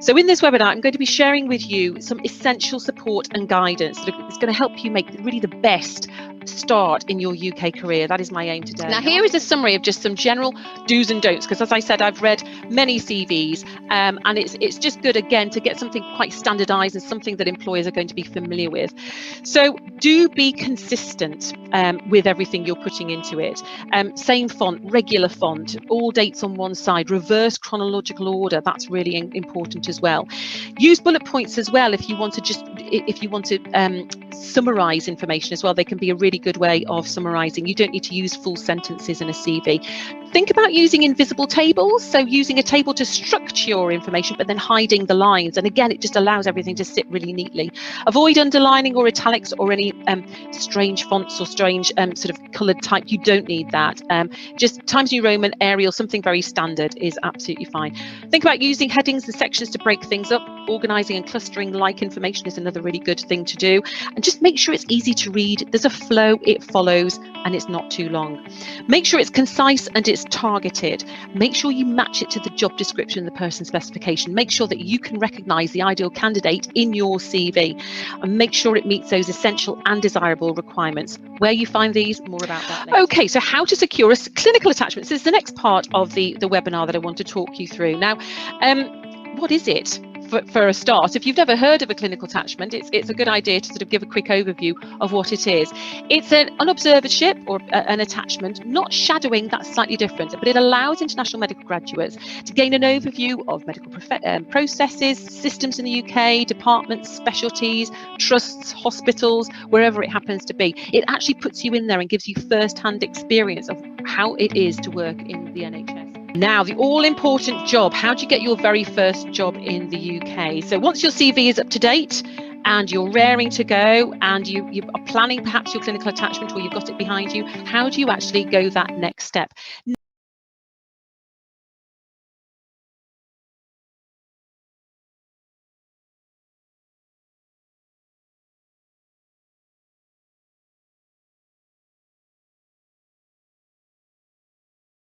So in this webinar, I'm going to be sharing with you some essential support and guidance that is going to help you make really the best start in your UK career. That is my aim today. Now, here is a summary of just some general do's and don'ts, because as I said, I've read many CVs and it's just good, again, to get something quite standardized and something that employers are going to be familiar with. So do be consistent with everything you're putting into it. Same font, regular font, all dates on one side, reverse chronological order. That's really important as well. Use bullet points as well if you want to summarize information as well. They can be a really good way of summarizing. You don't need to use full sentences in a CV. Think about using invisible tables, so using a table to structure your information but then hiding the lines, and again it just allows everything to sit really neatly. Avoid underlining or italics or any strange fonts or strange sort of coloured type. You don't need that. Just Times New Roman, Arial, something very standard is absolutely fine. Think about using headings and sections to break things up. Organising and clustering like information is another really good thing to do, and just make sure it's easy to read. There's a flow, it follows, and it's not too long. Make sure it's concise and it's targeted. Make sure you match it to the job description and the person specification. Make sure that you can recognise the ideal candidate in your CV, and make sure it meets those essential and desirable requirements. Where you find these, more about that later. Okay, so how to secure a clinical attachment. This is the next part of the webinar that I want to talk you through. Now, what is it? For a start, if you've never heard of a clinical attachment, it's a good idea to sort of give a quick overview of what it is. It's an observership or an attachment, not shadowing, that's slightly different, but it allows international medical graduates to gain an overview of medical processes, systems in the UK, departments, specialties, trusts, hospitals, wherever it happens to be. It actually puts you in there and gives you first-hand experience of how it is to work in the NHS. Now, the all-important job. How do you get your very first job in the UK? So once your CV is up to date and you're raring to go and you are planning perhaps your clinical attachment, or you've got it behind you, how do you actually go that next step?